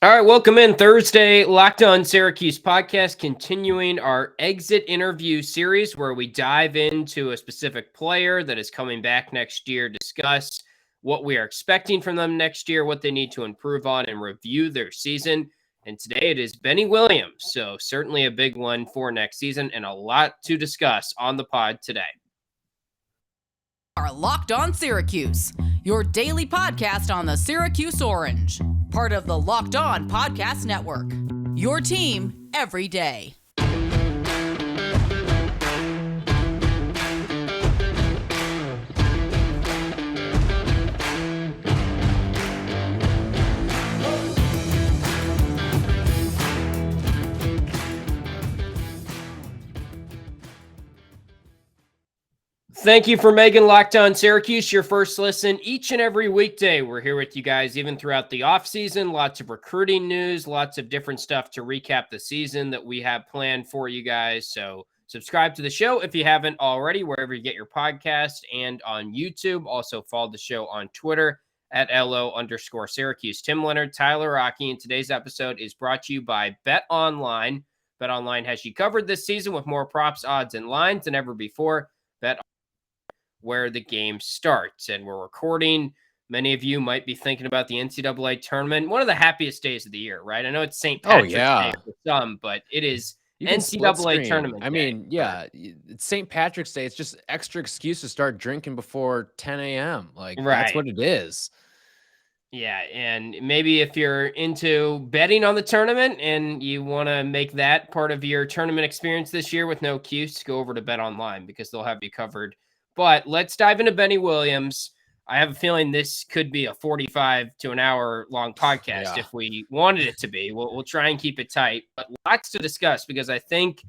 All right, welcome in Thursday, Locked On Syracuse Podcast, continuing our exit interview series where we dive into a specific player that is coming back next year, discuss what we are expecting from them next year, what they need to improve on, and review their season. And today it is Benny Williams, so certainly a big one for next season and a lot to discuss on the pod today. Are Locked On Syracuse, your daily podcast on the Syracuse Orange, part of the Locked On Podcast Network. Your team every day. Thank you for making Locked On Syracuse your first listen each and every weekday. We're here with you guys even throughout the offseason. Lots of recruiting news, lots of different stuff to recap the season that we have planned for you guys. So subscribe to the show if you haven't already, wherever you get your podcast and on YouTube. Also follow the show on Twitter at LO_Syracuse. Tim Leonard, Tyler Aki, and today's episode is brought to you by BetOnline. BetOnline has you covered this season with more props, odds, and lines than ever before. Where the game starts. And we're recording. Many of you might be thinking about the NCAA tournament. One of the happiest days of the year, right? I know it's St. Patrick's Day for some, but it is NCAA tournament. I mean, it's St. Patrick's Day. It's just extra excuse to start drinking before 10 a.m. That's what it is. Yeah, and maybe if you're into betting on the tournament and you want to make that part of your tournament experience this year with no cues, go over to BetOnline because they'll have you covered. But let's dive into Benny Williams. I have a feeling this could be a 45 to an hour long podcast if we wanted it to be. We'll try and keep it tight, but lots to discuss because I think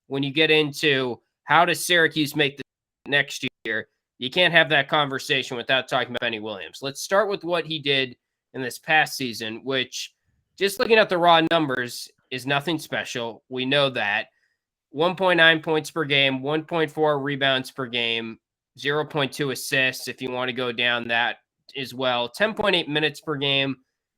when you get into how does Syracuse make the next year, you can't have that conversation without talking about Benny Williams. Let's start with what he did in this past season, which just looking at the raw numbers is nothing special. We know that. 1.9 points per game, 1.4 rebounds per game, 0.2 assists if you want to go down that as well. 10.8 minutes per game.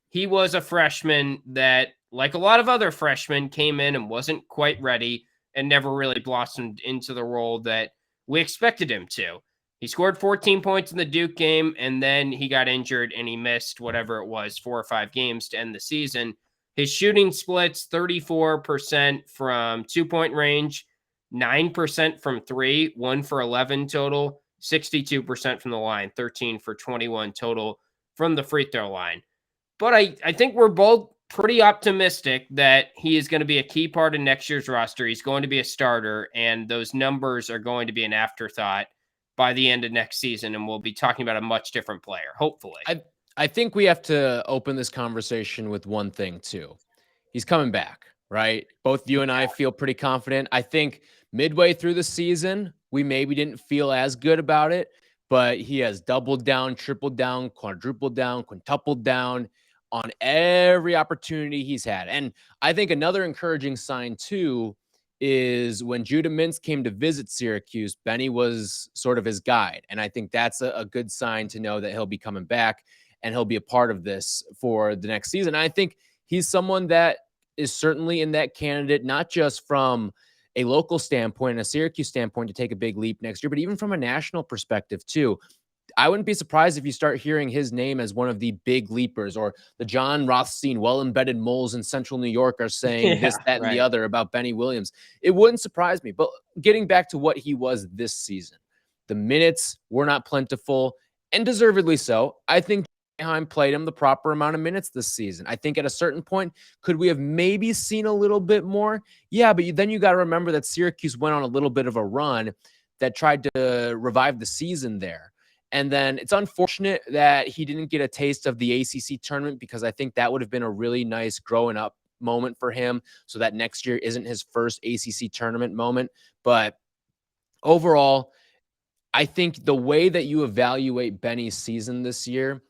He was a freshman that, like a lot of other freshmen, came in and wasn't quite ready and never really blossomed into the role that we expected him to. He scored 14 points in the Duke game, and then he got injured and he missed whatever it was, 4 or 5 games to end the season. His shooting splits 34% from 2-point range, 9% from 3, 1 for 11 total, 62% from the line, 13 for 21 total from the free throw line. But I think we're both pretty optimistic that he is going to be a key part of next year's roster. He's going to be a starter, and those numbers are going to be an afterthought by the end of next season, and we'll be talking about a much different player, hopefully. I think we have to open this conversation with one thing, too. He's coming back, right? Both you and I feel pretty confident. I think midway through the season, we maybe didn't feel as good about it, but he has doubled down, tripled down, quadrupled down, quintupled down on every opportunity he's had. And I think another encouraging sign, too, is when Judah Mintz came to visit Syracuse, Benny was sort of his guide. And I think that's a good sign to know that he'll be coming back and he'll be a part of this for the next season. I think he's someone that is certainly in that candidate, not just from a local standpoint and a Syracuse standpoint to take a big leap next year, but even from a national perspective too. I wouldn't be surprised if you start hearing his name as one of the big leapers, or the John Rothstein well-embedded moles in central New York are saying this, that, and the other about Benny Williams. It wouldn't surprise me. But getting back to what he was this season, the minutes were not plentiful, and deservedly so. I think Boeheim played him the proper amount of minutes this season. I think at a certain point, could we have maybe seen a little bit more? Yeah, but then you got to remember that Syracuse went on a little bit of a run that tried to revive the season there. And then it's unfortunate that he didn't get a taste of the ACC tournament, because I think that would have been a really nice growing up moment for him, so that next year isn't his first ACC tournament moment. But overall, I think the way that you evaluate Benny's season this year,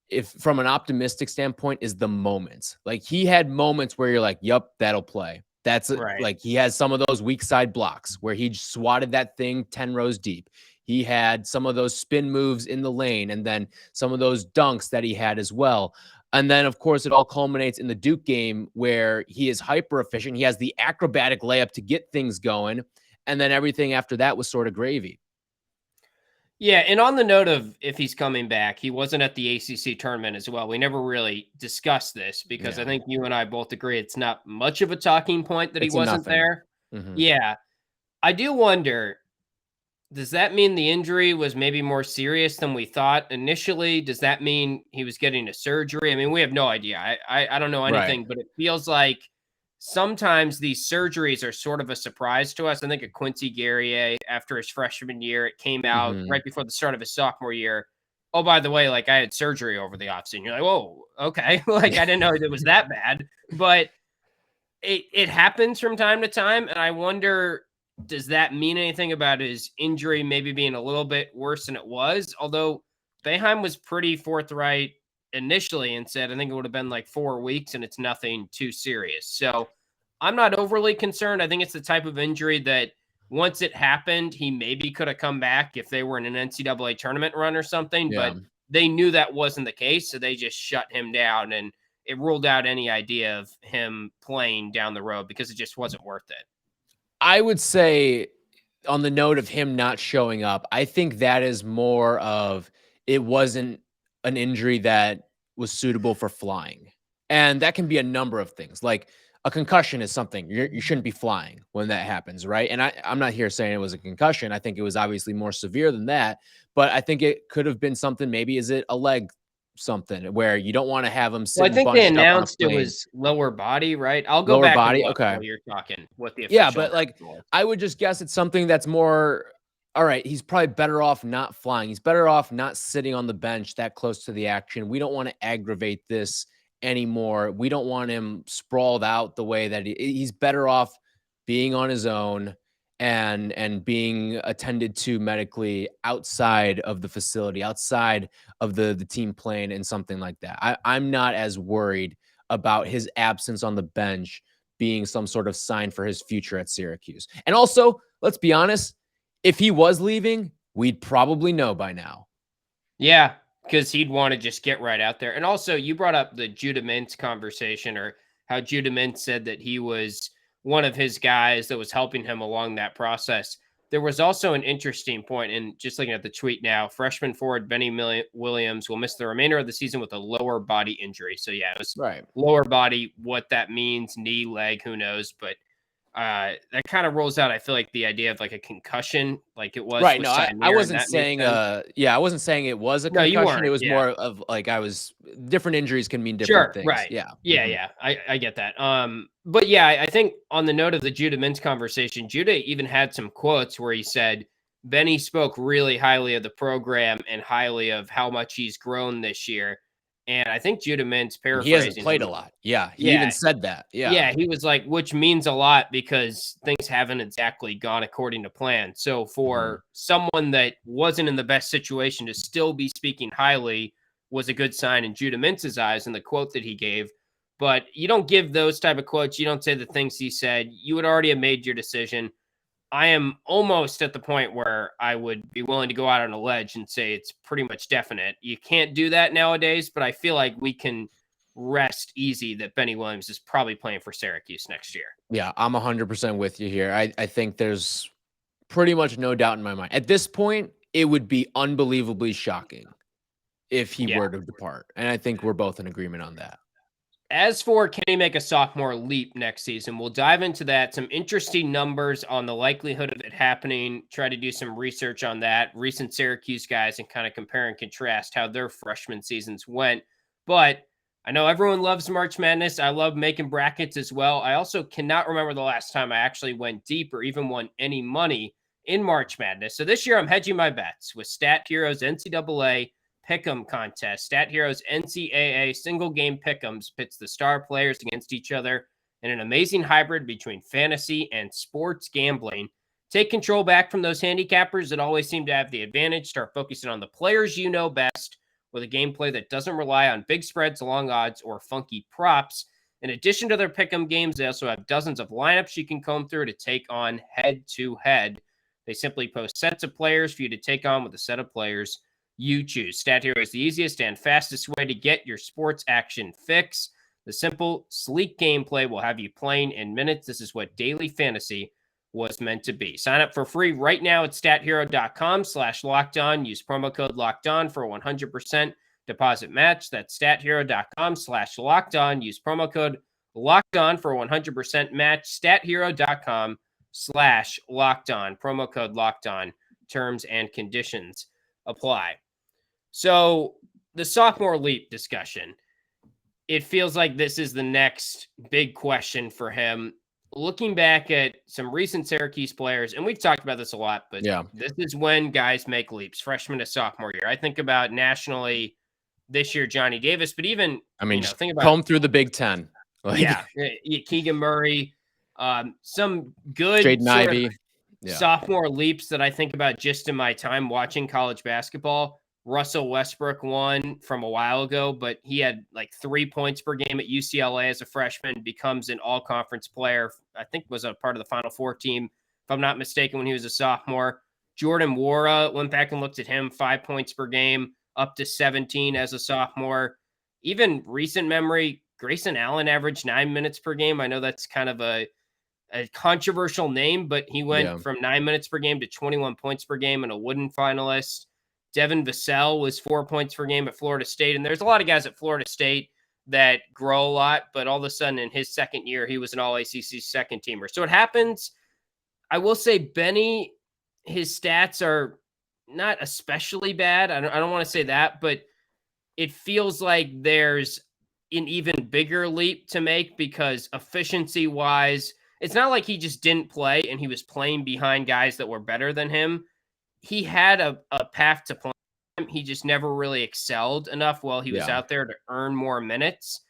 if from an optimistic standpoint, is the moments. Like, he had moments where you're like, yep, that'll play. That's right. Like, he has some of those weak side blocks where he swatted that thing 10 rows deep. He had some of those spin moves in the lane, and then some of those dunks that he had as well. And then, of course, it all culminates in the Duke game where he is hyper efficient. He has the acrobatic layup to get things going. And then everything after that was sort of gravy. Yeah, and on the note of if he's coming back, he wasn't at the ACC tournament as well. We never really discussed this because I think you and I both agree it's not much of a talking point that he wasn't there. Mm-hmm. Yeah, I do wonder, does that mean the injury was maybe more serious than we thought initially? Does that mean he was getting a surgery? I mean, we have no idea. I don't know anything, but it feels like sometimes these surgeries are sort of a surprise to us. I think of Quincy Guerrier after his freshman year, it came out right before the start of his sophomore year. Oh, by the way, like I had surgery over the offseason. You're like, whoa, okay. Like I didn't know it was that bad, but it happens from time to time. And I wonder, does that mean anything about his injury maybe being a little bit worse than it was? Although Boeheim was pretty forthright initially and said, I think it would have been like 4 weeks and it's nothing too serious. So I'm not overly concerned. I think it's the type of injury that once it happened, he maybe could have come back if they were in an NCAA tournament run or something, but they knew that wasn't the case. So they just shut him down and it ruled out any idea of him playing down the road because it just wasn't worth it. I would say on the note of him not showing up, I think that is more of it wasn't an injury that was suitable for flying. And that can be a number of things. Like a concussion is something you shouldn't be flying when that happens, right? And I'm not here saying it was a concussion. I think it was obviously more severe than that. But I think it could have been something, maybe is it a leg something where you don't want to have him sitting Well, I think they bunched up on a announced it plane. was lower body, right? I'll go Lower back body, and look okay. while you're talking what the Yeah, official but like announcement was. I would just guess it's something that's more all right, he's probably better off not flying. He's better off not sitting on the bench that close to the action. We don't want to aggravate this anymore. We don't want him sprawled out the way that he's better off being on his own and being attended to medically outside of the facility, outside of the team plane and something like that. I'm not as worried about his absence on the bench being some sort of sign for his future at Syracuse. And also, let's be honest, if he was leaving, we'd probably know by now. Yeah, because he'd want to just get right out there. And also, you brought up the Judah Mintz conversation, or how Judah Mintz said that he was one of his guys that was helping him along that process. There was also an interesting point, and just looking at the tweet now, freshman forward Benny Williams will miss the remainder of the season with a lower body injury. So, yeah, it was lower body. What that means, knee, leg, who knows? But that kind of rolls out, I feel like, the idea of like a concussion, like it was right. No, I wasn't that saying I wasn't saying it was a No, you concussion. weren't, It was yeah. more of like different injuries can mean different things. Right. Yeah. Yeah, Mhm. yeah. I get that. But yeah, I think on the note of the Judah Mintz conversation, Judah even had some quotes where he said Benny spoke really highly of the program and highly of how much he's grown this year. And I think Judah Mintz, paraphrasing, He hasn't played a lot. Yeah. He even said that. Yeah. Yeah, he was like, which means a lot because things haven't exactly gone according to plan. So for someone that wasn't in the best situation to still be speaking highly was a good sign in Judah Mintz's eyes and the quote that he gave. But you don't give those type of quotes. You don't say the things he said. You would already have made your decision. I am almost at the point where I would be willing to go out on a ledge and say it's pretty much definite. You can't do that nowadays, but I feel like we can rest easy that Benny Williams is probably playing for Syracuse next year. Yeah, I'm 100% with you here. I think there's pretty much no doubt in my mind. At this point, it would be unbelievably shocking if he were to depart. And I think we're both in agreement on that. As for can he make a sophomore leap next season, we'll dive into that. Some interesting numbers on the likelihood of it happening. Try to do some research on that. Recent Syracuse guys and kind of compare and contrast how their freshman seasons went. But I know everyone loves March Madness. I love making brackets as well. I also cannot remember the last time I actually went deep or even won any money in March Madness. So this year I'm hedging my bets with Stat Heroes NCAA Pick'em contest. Stat Heroes NCAA single game pick'ems pits the star players against each other in an amazing hybrid between fantasy and sports gambling. Take control back from those handicappers that always seem to have the advantage. Start focusing on the players you know best with a gameplay that doesn't rely on big spreads, long odds, or funky props. In addition to their pick'em games, they also have dozens of lineups you can comb through to take on head-to-head. They simply post sets of players for you to take on with a set of players you choose. Stat Hero is the easiest and fastest way to get your sports action fix. The simple, sleek gameplay will have you playing in minutes. This is what daily fantasy was meant to be. Sign up for free right now at stathero.com/lockedon. Use promo code LOCKEDON for 100% deposit match. That's stathero.com/lockedon. Use promo code LOCKEDON for 100% match. stathero.com/lockedon. Promo code LOCKEDON. Terms and conditions apply. So the sophomore leap discussion, it feels like this is the next big question for him. Looking back at some recent Syracuse players, and we've talked about this a lot, but this is when guys make leaps, freshman to sophomore year. I think about nationally this year, Johnny Davis, but even, think about comb through the Big Ten. Keegan Murray, some good Jaden Ivey. Sophomore leaps that I think about just in my time watching college basketball. Russell Westbrook won from a while ago, but he had like 3 points per game at UCLA as a freshman, becomes an all-conference player. I think was a part of the Final Four team, if I'm not mistaken, when he was a sophomore. Jordan Nwora, went back and looked at him, 5 points per game, up to 17 as a sophomore. Even recent memory, Grayson Allen averaged 9 minutes per game. I know that's kind of a controversial name, but he went from 9 minutes per game to 21 points per game and a Wooden finalist. Devin Vassell was 4 points per game at Florida State. And there's a lot of guys at Florida State that grow a lot, but all of a sudden in his second year, he was an all-ACC second teamer. So it happens. I will say Benny, his stats are not especially bad. I don't want to say that, but it feels like there's an even bigger leap to make because efficiency-wise, it's not like he just didn't play and he was playing behind guys that were better than him. He had a path to play. He just never really excelled enough while he was out there to earn more minutes.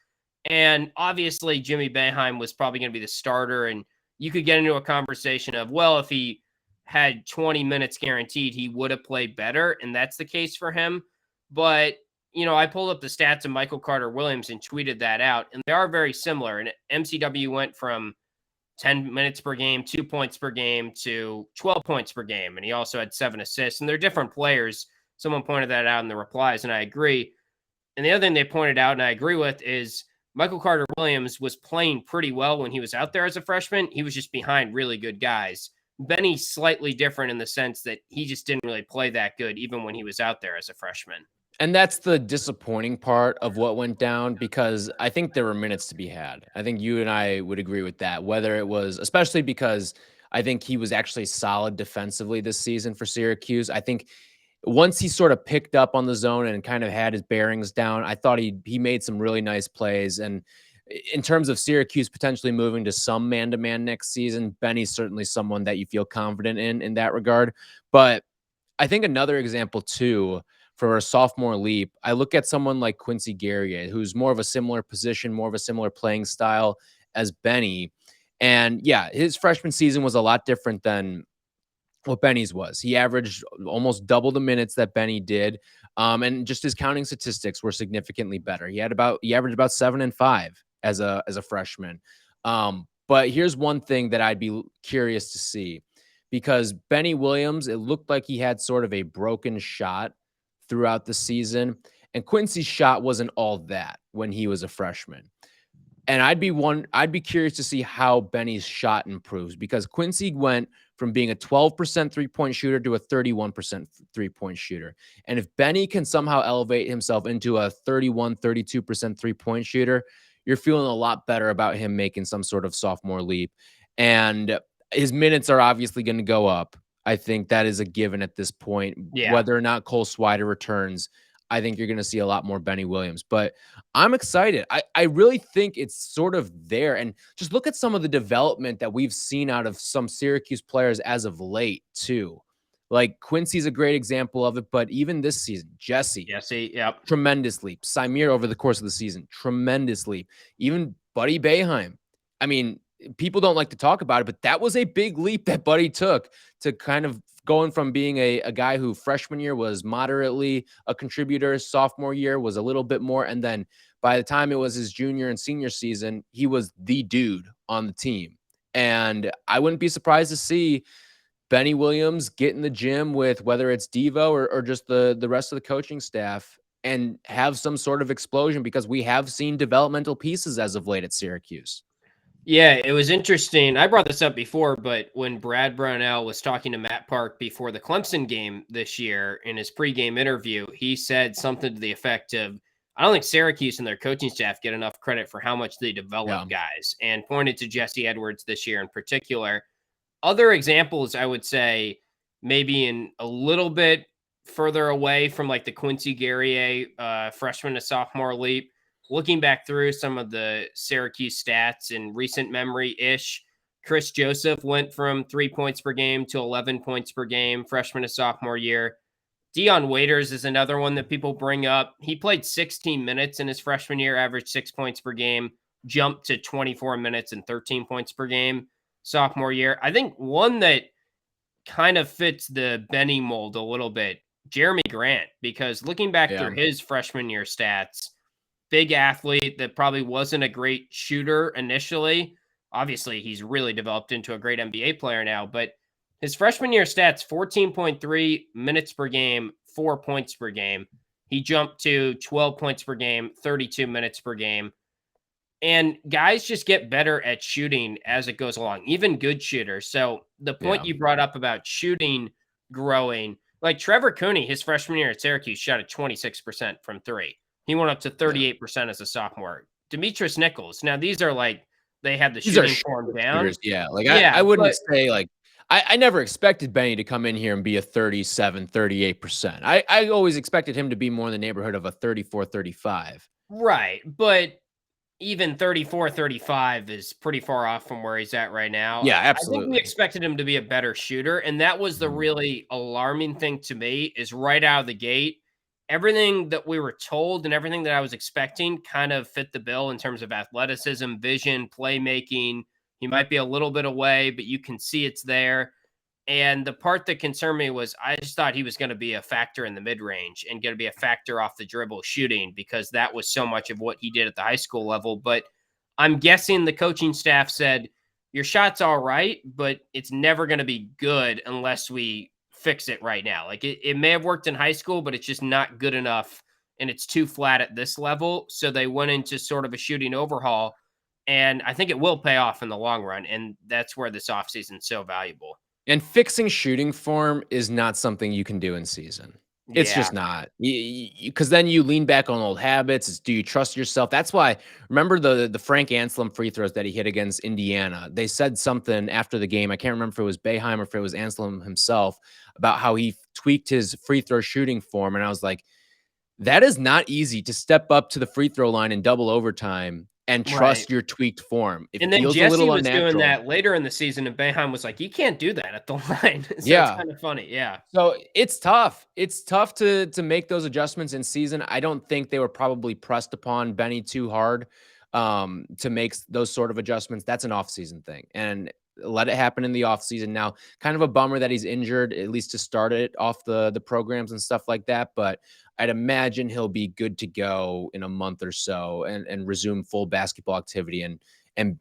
And obviously, Jimmy Boeheim was probably going to be the starter. And you could get into a conversation of, well, if he had 20 minutes guaranteed, he would have played better. And that's the case for him. But, I pulled up the stats of Michael Carter-Williams and tweeted that out. And they are very similar. And MCW went from 10 minutes per game, 2 points per game to 12 points per game. And he also had 7 assists. And they're different players. Someone pointed that out in the replies, and I agree. And the other thing they pointed out, and I agree with, is Michael Carter-Williams was playing pretty well when he was out there as a freshman. He was just behind really good guys. Benny's slightly different in the sense that he just didn't really play that good even when he was out there as a freshman. And that's the disappointing part of what went down, because I think there were minutes to be had. I think you and I would agree with that, whether it was, especially because I think he was actually solid defensively this season for Syracuse. I think once he sort of picked up on the zone and kind of had his bearings down, I thought he made some really nice plays. And in terms of Syracuse potentially moving to some man-to-man next season, Benny's certainly someone that you feel confident in that regard. But I think another example too, for a sophomore leap, I look at someone like Quincy Guerrier, who's more of a similar position, more of a similar playing style as Benny. And yeah, his freshman season was a lot different than what Benny's was. He averaged almost double the minutes that Benny did. And just his counting statistics were significantly better. He averaged about 7 and 5 as a freshman. But here's one thing that I'd be curious to see, because Benny Williams, it looked like he had sort of a broken shot throughout the season, and Quincy's shot wasn't all that when he was a freshman. And I'd be curious to see how Benny's shot improves, because Quincy went from being a 12% three-point shooter to a 31% three-point shooter. And if Benny can somehow elevate himself into a 31, 32% three-point shooter, you're feeling a lot better about him making some sort of sophomore leap. And his minutes are obviously going to go up. I think that is a given at this point. Yeah. Whether or not Cole Swider returns, I think you're going to see a lot more Benny Williams. But I'm excited. I really think it's sort of there. And just look at some of the development that we've seen out of some Syracuse players as of late, too. Like Quincy's a great example of it, but even this season, Jesse, yep, tremendous leap. Symir over the course of the season, tremendous leap. Even Buddy Boeheim. I mean, people don't like to talk about it, but that was a big leap that Buddy took to kind of going from being a guy who freshman year was moderately a contributor, sophomore year was a little bit more. And then by the time it was his junior and senior season, he was the dude on the team. And I wouldn't be surprised to see Benny Williams get in the gym with whether it's Devo or just the rest of the coaching staff and have some sort of explosion, because we have seen developmental pieces as of late at Syracuse. Yeah, it was interesting. I brought this up before, but when Brad Brownell was talking to Matt Park before the Clemson game this year in his pregame interview, he said something to the effect of, I don't think Syracuse and their coaching staff get enough credit for how much they develop guys, and pointed to Jesse Edwards this year in particular. Other examples, I would say, maybe in a little bit further away from like the Quincy Guerrier freshman to sophomore leap. Looking back through some of the Syracuse stats in recent memory-ish, Chris Joseph went from 3 points per game to 11 points per game, freshman to sophomore year. Dion Waiters is another one that people bring up. He played 16 minutes in his freshman year, averaged 6 points per game, jumped to 24 minutes and 13 points per game sophomore year. I think one that kind of fits the Benny mold a little bit, Jeremy Grant, because looking back through his freshman year stats, big athlete that probably wasn't a great shooter initially. Obviously, he's really developed into a great NBA player now, but his freshman year stats, 14.3 minutes per game, 4 points per game. He jumped to 12 points per game, 32 minutes per game. And guys just get better at shooting as it goes along, even good shooters. So the point you brought up about shooting growing, like Trevor Cooney, his freshman year at Syracuse shot at 26% from three. He went up to 38% as a sophomore. Demetrius Nichols. Now, these are like, they had the shooting form down. Shooters, I wouldn't say like, I never expected Benny to come in here and be a 37, 38%. I always expected him to be more in the neighborhood of a 34, 35. Right. But even 34, 35 is pretty far off from where he's at right now. Yeah, absolutely. I think we expected him to be a better shooter. And that was the really alarming thing to me, is right out of the gate, everything that we were told and everything that I was expecting kind of fit the bill in terms of athleticism, vision, playmaking. He might be a little bit away, but you can see it's there. And the part that concerned me was I just thought he was going to be a factor in the mid-range and going to be a factor off the dribble shooting, because that was so much of what he did at the high school level. But I'm guessing the coaching staff said, your shot's all right, but it's never going to be good unless we fix it right now. Like it may have worked in high school, but it's just not good enough, and it's too flat at this level. So they went into sort of a shooting overhaul, and I think it will pay off in the long run. And that's where this offseason is so valuable. And fixing shooting form is not something you can do in season. It's just not, because then you lean back on old habits. It's, do you trust yourself? That's why, remember the Frank Anselm free throws that he hit against Indiana. They said something after the game. I can't remember if it was Boeheim or if it was Anselm himself, about how he tweaked his free throw shooting form. And I was like, that is not easy to step up to the free throw line in double overtime and trust your tweaked form. It and then feels Jesse a little was unnatural. doing that later in the season, and Boeheim was like, you can't do that at the line. So it's kind of funny. Yeah. So it's tough. It's tough to make those adjustments in season. I don't think they were probably pressed upon Benny too hard to make those sort of adjustments. That's an off-season thing, and let it happen in the offseason. Now, kind of a bummer that he's injured, at least to start it off the programs and stuff like that. But I'd imagine he'll be good to go in a month or so and resume full basketball activity and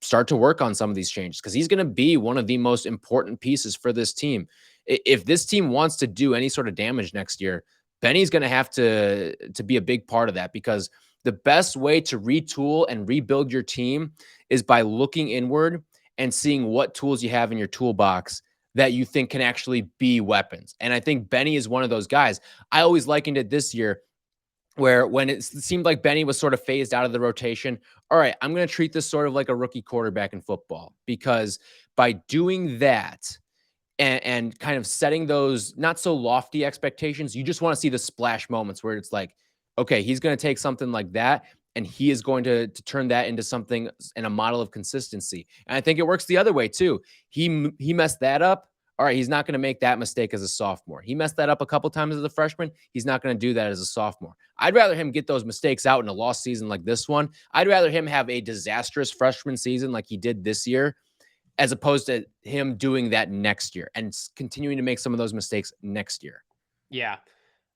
start to work on some of these changes, because he's going to be one of the most important pieces for this team. If this team wants to do any sort of damage next year, Benny's going to have to be a big part of that, because the best way to retool and rebuild your team is by looking inward and seeing what tools you have in your toolbox that you think can actually be weapons. And I think Benny is one of those guys. I always likened it this year, where when it seemed like Benny was sort of phased out of the rotation, all right, I'm going to treat this sort of like a rookie quarterback in football, because by doing that and kind of setting those not so lofty expectations, you just want to see the splash moments where it's like, okay, he's going to take something like that and he is going to turn that into something and a model of consistency. And I think it works the other way too. He messed that up. All right, he's not going to make that mistake as a sophomore. He messed that up a couple times as a freshman. He's not going to do that as a sophomore. I'd rather him get those mistakes out in a lost season like this one. I'd rather him have a disastrous freshman season like he did this year, as opposed to him doing that next year and continuing to make some of those mistakes next year. Yeah.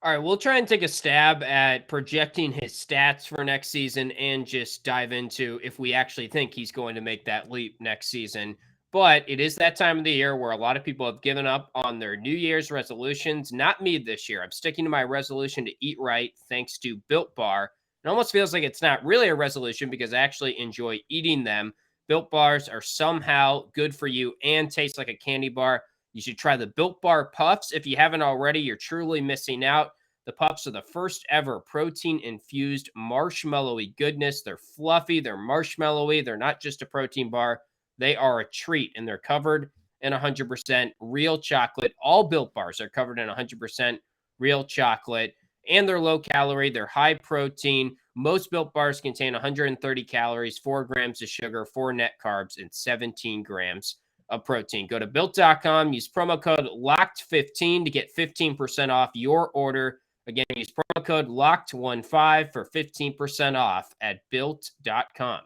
All right, we'll try and take a stab at projecting his stats for next season and just dive into if we actually think he's going to make that leap next season. But it is that time of the year where a lot of people have given up on their New Year's resolutions. Not me this year. I'm sticking to my resolution to eat right thanks to Built Bar. It almost feels like it's not really a resolution because I actually enjoy eating them. Built Bars are somehow good for you and taste like a candy bar. You should try the Built Bar Puffs. If you haven't already, you're truly missing out. The Puffs are the first ever protein-infused marshmallowy goodness. They're fluffy, they're marshmallowy, they're not just a protein bar. They are a treat, and they're covered in 100% real chocolate. All Built Bars are covered in 100% real chocolate, and they're low calorie. They're high protein. Most Built Bars contain 130 calories, 4 grams of sugar, 4 net carbs, and 17 grams of protein. Go to built.com, use promo code LOCKED15 to get 15% off your order. Again, use promo code LOCKED15 for 15% off at built.com.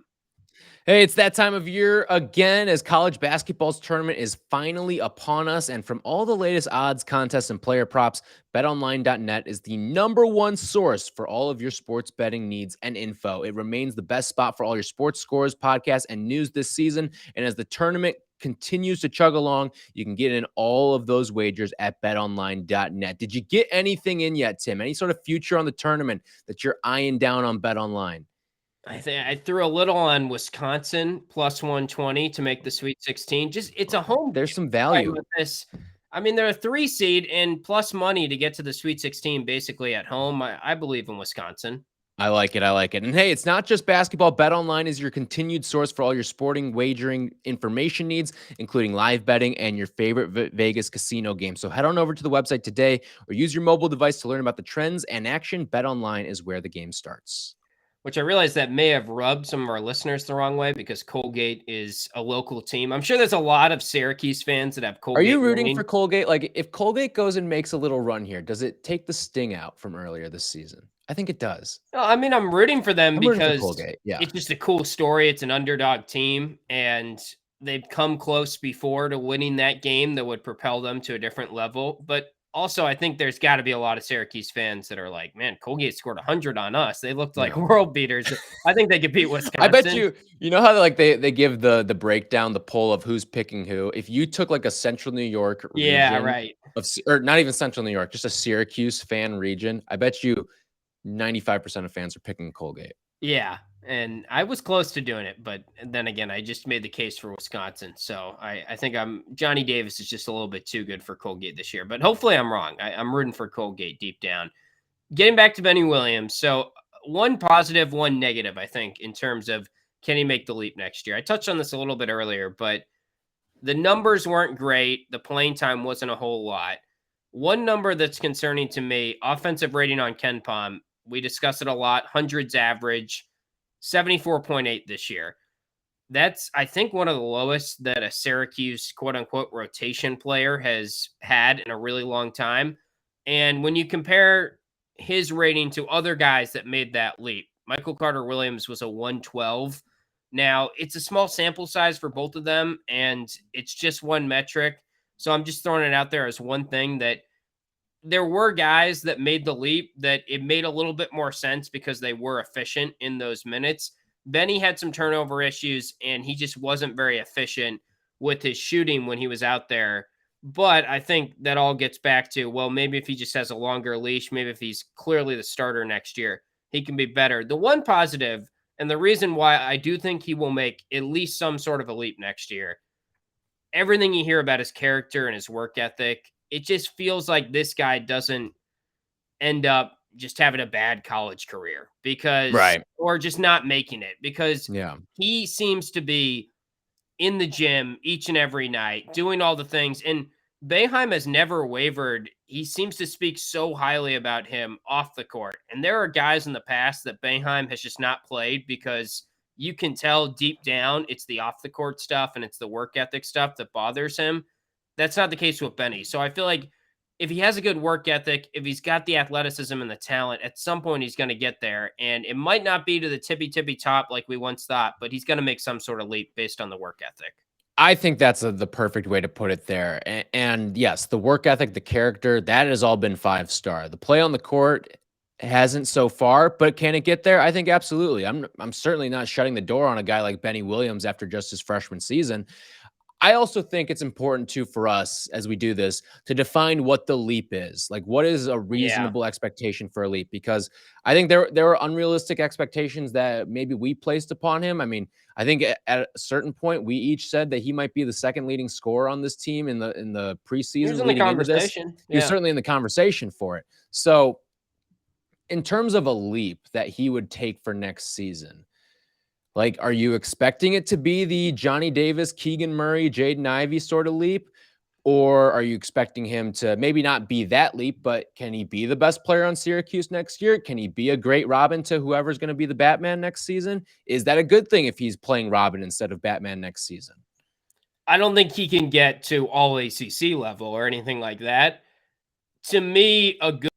Hey, it's that time of year again as college basketball's tournament is finally upon us. And from all the latest odds, contests, and player props, betonline.net is the #1 source for all of your sports betting needs and info. It remains the best spot for all your sports scores, podcasts, and news this season. And as the tournament continues to chug along, you can get in all of those wagers at betonline.net. Did you get anything in yet, Tim? Any sort of future on the tournament that you're eyeing down on BetOnline? I think I threw a little on Wisconsin plus 120 to make the Sweet 16. Just it's a home. There's some value with this. I mean, they're a 3 seed and plus money to get to the Sweet 16 basically at home. I believe in Wisconsin. I like it. I like it. And hey, it's not just basketball. BetOnline is your continued source for all your sporting wagering information needs, including live betting and your favorite Vegas casino games. So head on over to the website today or use your mobile device to learn about the trends and action. BetOnline is where the game starts. Which I realize that may have rubbed some of our listeners the wrong way because Colgate is a local team. I'm sure there's a lot of Syracuse fans that have Colgate. Are you rooting for Colgate? Like, if Colgate goes and makes a little run here, does it take the sting out from earlier this season? I think it does. No, I mean, I'm rooting for them because Colgate. Yeah. It's just a cool story. It's an underdog team, and they've come close before to winning that game that would propel them to a different level. But also, I think there's got to be a lot of Syracuse fans that are like, man, Colgate scored 100 on us. They looked like world beaters. I think they could beat Wisconsin. I bet you know how they give the breakdown, the poll of who's picking who. If you took like a Central New York region, right. Or not even Central New York, just a Syracuse fan region, I bet you 95% of fans are picking Colgate. Yeah. And I was close to doing it, but then again, I just made the case for Wisconsin. So I think Johnny Davis is just a little bit too good for Colgate this year, but hopefully I'm wrong. I'm rooting for Colgate deep down. Getting back to Benny Williams. So one positive, one negative, I think, in terms of can he make the leap next year? I touched on this a little bit earlier, but the numbers weren't great. The playing time wasn't a whole lot. One number that's concerning to me, offensive rating on KenPom, we discuss it a lot, hundreds average. 74.8 this year. That's, I think, one of the lowest that a Syracuse quote-unquote rotation player has had in a really long time. And when you compare his rating to other guys that made that leap, Michael Carter-Williams was a 112. Now, it's a small sample size for both of them, and it's just one metric. So I'm just throwing it out there as one thing that there were guys that made the leap that it made a little bit more sense because they were efficient in those minutes. Benny had some turnover issues and he just wasn't very efficient with his shooting when he was out there. But I think that all gets back to, well, maybe if he just has a longer leash, maybe if he's clearly the starter next year, he can be better. The one positive, and the reason why I do think he will make at least some sort of a leap next year, everything you hear about his character and his work ethic, it just feels like this guy doesn't end up just having a bad college career or just not making it because he seems to be in the gym each and every night doing all the things. And Boeheim has never wavered. He seems to speak so highly about him off the court. And there are guys in the past that Boeheim has just not played because you can tell deep down it's the off the court stuff and it's the work ethic stuff that bothers him. That's not the case with Benny. So I feel like if he has a good work ethic, if he's got the athleticism and the talent, at some point he's going to get there. And it might not be to the tippy top like we once thought, but he's going to make some sort of leap based on the work ethic. I think that's the perfect way to put it there. And yes, the work ethic, the character, that has all been 5-star. The play on the court hasn't so far, but can it get there? I think absolutely. I'm certainly not shutting the door on a guy like Benny Williams after just his freshman season. I also think it's important too for us as we do this to define what the leap is. Like, what is a Yeah. reasonable expectation for a leap? Because I think there are unrealistic expectations that maybe we placed upon him. I mean, I think at a certain point we each said that he might be the second leading scorer on this team in the He was preseason in the leading into this. conversation. He was Yeah. certainly in the conversation for it. So, in terms of a leap that he would take for next season, like, are you expecting it to be the Johnny Davis, Keegan Murray, Jaden Ivey sort of leap? Or are you expecting him to maybe not be that leap, but can he be the best player on Syracuse next year? Can he be a great Robin to whoever's going to be the Batman next season? Is that a good thing if he's playing Robin instead of Batman next season? I don't think he can get to all ACC level or anything like that. To me, a good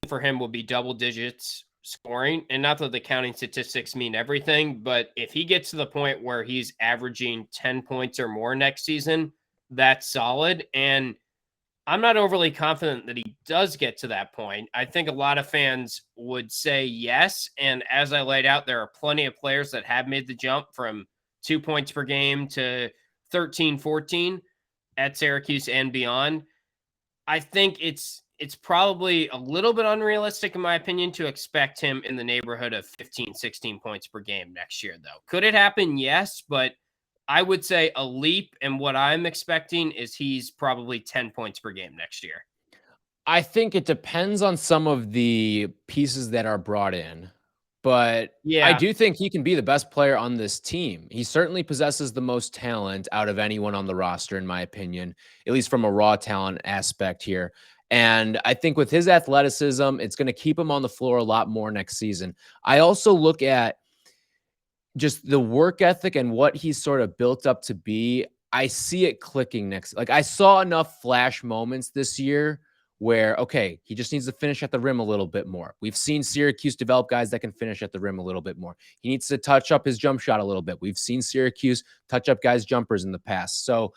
for him will be double digits scoring. And not that the counting statistics mean everything, but if he gets to the point where he's averaging 10 points or more next season, that's solid. And I'm not overly confident that he does get to that point. I think a lot of fans would say yes. And as I laid out, there are plenty of players that have made the jump from 2 points per game to 13, 14 at Syracuse and beyond. I think it's probably a little bit unrealistic, in my opinion, to expect him in the neighborhood of 15, 16 points per game next year, though. Could it happen? Yes, but I would say a leap, and what I'm expecting is he's probably 10 points per game next year. I think it depends on some of the pieces that are brought in, but I Yeah, do think he can be the best player on this team. He certainly possesses the most talent out of anyone on the roster, in my opinion, at least from a raw talent aspect here. And I think with his athleticism, it's going to keep him on the floor a lot more next season. I also look at just the work ethic and what he's sort of built up to be. I see it clicking next. Like, I saw enough flash moments this year where, okay, he just needs to finish at the rim a little bit more. We've seen Syracuse develop guys that can finish at the rim a little bit more. He needs to touch up his jump shot a little bit. We've seen Syracuse touch up guys' jumpers in the past. So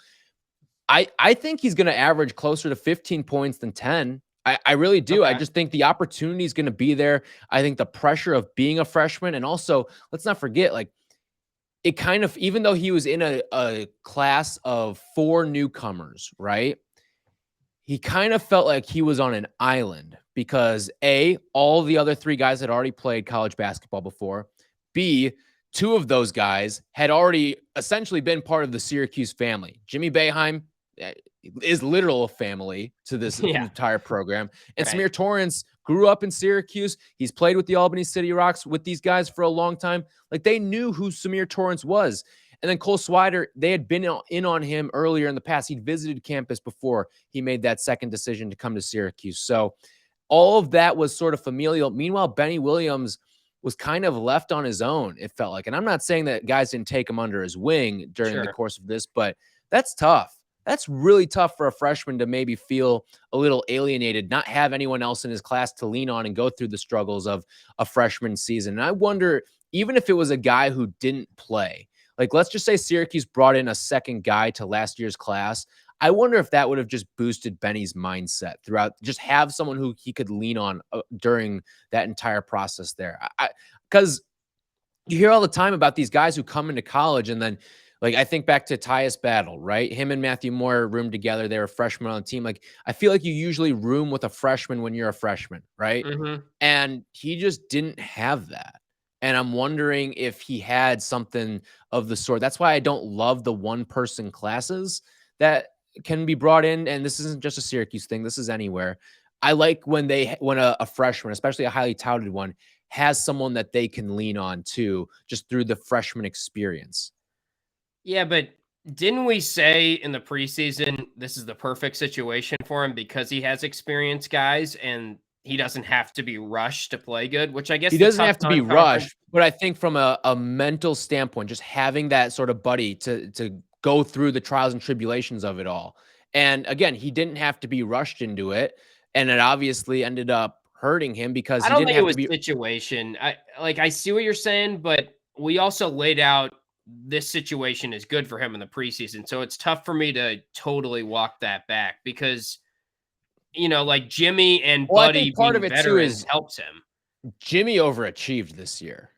I think he's going to average closer to 15 points than 10. I really do. I okay. just think the opportunity is going to be there. I think the pressure of being a freshman, and also let's not forget, like, it kind of, even though he was in a class of 4 newcomers, right? He kind of felt like he was on an island because A, all the other 3 guys had already played college basketball before. B, 2 of those guys had already essentially been part of the Syracuse family. Jimmy Boeheim is literal family to this Yeah, entire program. And right. Samir Torrance grew up in Syracuse. He's played with the Albany City Rocks with these guys for a long time. Like, they knew who Samir Torrance was. And then Cole Swider, they had been in on him earlier in the past. He'd visited campus before he made that second decision to come to Syracuse. So all of that was sort of familial. Meanwhile, Benny Williams was kind of left on his own, it felt like. And I'm not saying that guys didn't take him under his wing during the Sure. course of this, but that's tough. That's really tough for a freshman to maybe feel a little alienated, not have anyone else in his class to lean on and go through the struggles of a freshman season. And I wonder, even if it was a guy who didn't play, like, let's just say Syracuse brought in a second guy to last year's class, I wonder if that would have just boosted Benny's mindset throughout, just have someone who he could lean on during that entire process there. Because you hear all the time about these guys who come into college and then, like, I think back to Tyus Battle, right? Him and Matthew Moore roomed together. They were freshmen on the team. Like, I feel like you usually room with a freshman when you're a freshman, right? Mm-hmm. And he just didn't have that. And I'm wondering if he had something of the sort. That's why I don't love the one-person classes that can be brought in. And this isn't just a Syracuse thing. This is anywhere. I like when a freshman, especially a highly touted one, has someone that they can lean on too, just through the freshman experience. Yeah, but didn't we say in the preseason this is the perfect situation for him because he has experienced guys and he doesn't have to be rushed to play good, which I guess He the doesn't tough have to be non-conference. rushed, but I think from a mental standpoint, just having that sort of buddy to go through the trials and tribulations of it all. And again, he didn't have to be rushed into it, and it obviously ended up hurting him because I he don't didn't think it have was to be. situation. I see what you're saying, but we also laid out this situation is good for him in the preseason. So it's tough for me to totally walk that back because like Jimmy and Well, I Buddy think part of being it too veterans is helps him. Jimmy overachieved this year.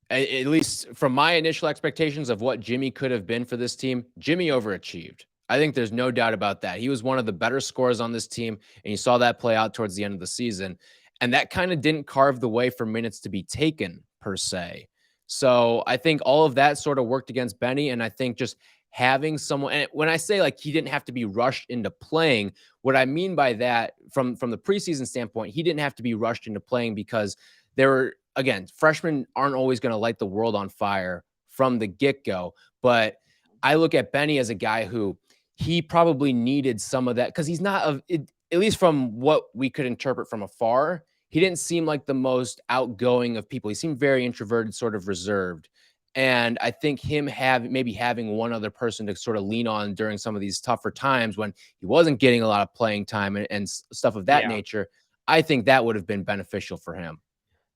At least from my initial expectations of what Jimmy could have been for this team, Jimmy overachieved. I think there's no doubt about that. He was one of the better scorers on this team, and you saw that play out towards the end of the season. And that kind of didn't carve the way for minutes to be taken, per se. So I think all of that sort of worked against Benny. And I think just having someone, and when I say like he didn't have to be rushed into playing, what I mean by that from the preseason standpoint, he didn't have to be rushed into playing because there were, again, freshmen aren't always going to light the world on fire from the get-go. But I look at Benny as a guy who he probably needed some of that because he's not, at least from what we could interpret from afar, he didn't seem like the most outgoing of people. He seemed very introverted, sort of reserved. And I think him having one other person to sort of lean on during some of these tougher times when he wasn't getting a lot of playing time and stuff of that nature, I think that would have been beneficial for him.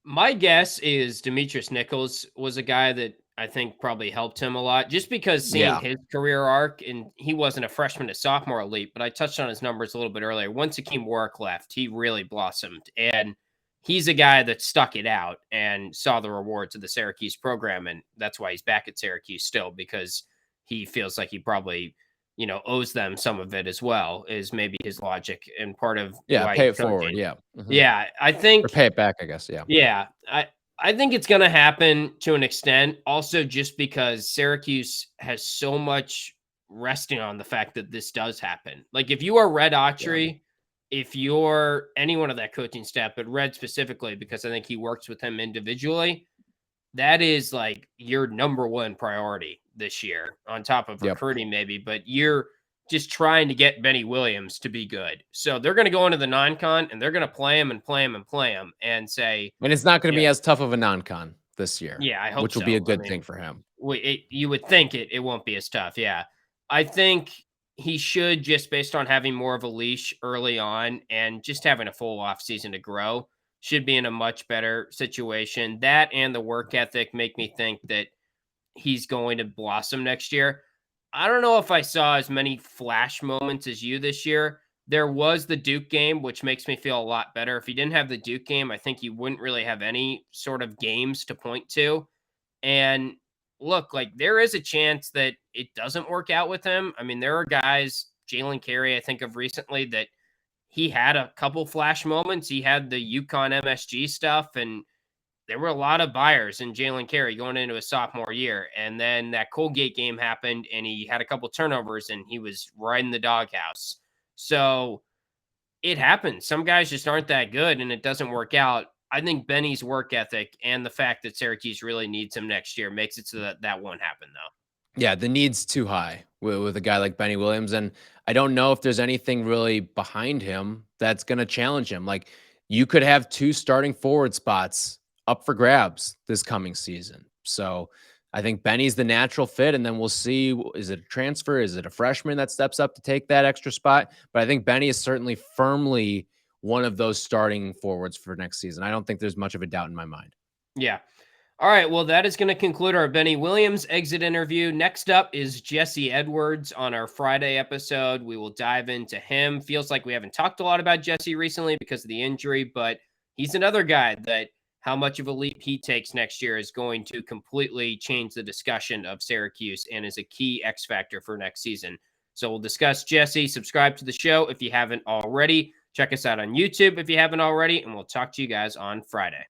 My guess is Demetrius Nichols was a guy that I think probably helped him a lot just because seeing his career arc, and he wasn't a freshman to sophomore elite, but I touched on his numbers a little bit earlier. Once Akeem Warwick left, he really blossomed, and he's a guy that stuck it out and saw the rewards of the Syracuse program, and that's why he's back at Syracuse still, because he feels like he probably, owes them some of it as well, is maybe his logic and part of why pay it forward. Yeah. Mm-hmm. Yeah, I think, or pay it back, I guess. Yeah. I think it's going to happen to an extent, also just because Syracuse has so much resting on the fact that this does happen. Like if you are Red Autry, if you're anyone of that coaching staff, but Red specifically, because I think he works with him individually, that is like your number one priority this year on top of recruiting maybe, but you're just trying to get Benny Williams to be good. So they're going to go into the non-con and they're going to play him and play him and play him and say, and it's not going to be as tough of a non-con this year. Yeah, I hope which will be a good thing for him. You would think it won't be as tough. Yeah. I think he should, just based on having more of a leash early on and just having a full off season to grow, should be in a much better situation. That and the work ethic make me think that he's going to blossom next year. I don't know if I saw as many flash moments as you this year. There was the Duke game, which makes me feel a lot better. If he didn't have the Duke game, I think you wouldn't really have any sort of games to point to. And look, like there is a chance that it doesn't work out with him. I mean, there are guys, Jalen Carey, I think of recently, that he had a couple flash moments. He had the UConn MSG stuff, and there were a lot of buyers in Jalen Carey going into his sophomore year. And then that Colgate game happened and he had a couple turnovers and he was right in the doghouse. So it happens. Some guys just aren't that good and it doesn't work out. I think Benny's work ethic and the fact that Syracuse really needs him next year makes it so that won't happen though. Yeah, the need's too high with a guy like Benny Williams. And I don't know if there's anything really behind him that's going to challenge him. Like you could have two starting forward spots up for grabs this coming season. So I think Benny's the natural fit, and then we'll see, is it a transfer? Is it a freshman that steps up to take that extra spot? But I think Benny is certainly firmly one of those starting forwards for next season. I don't think there's much of a doubt in my mind. Yeah. All right. Well, that is going to conclude our Benny Williams exit interview. Next up is Jesse Edwards on our Friday episode. We will dive into him. Feels like we haven't talked a lot about Jesse recently because of the injury, but he's another guy that how much of a leap he takes next year is going to completely change the discussion of Syracuse and is a key X factor for next season. So we'll discuss Jesse. Subscribe to the show if you haven't already. Check us out on YouTube if you haven't already, and we'll talk to you guys on Friday.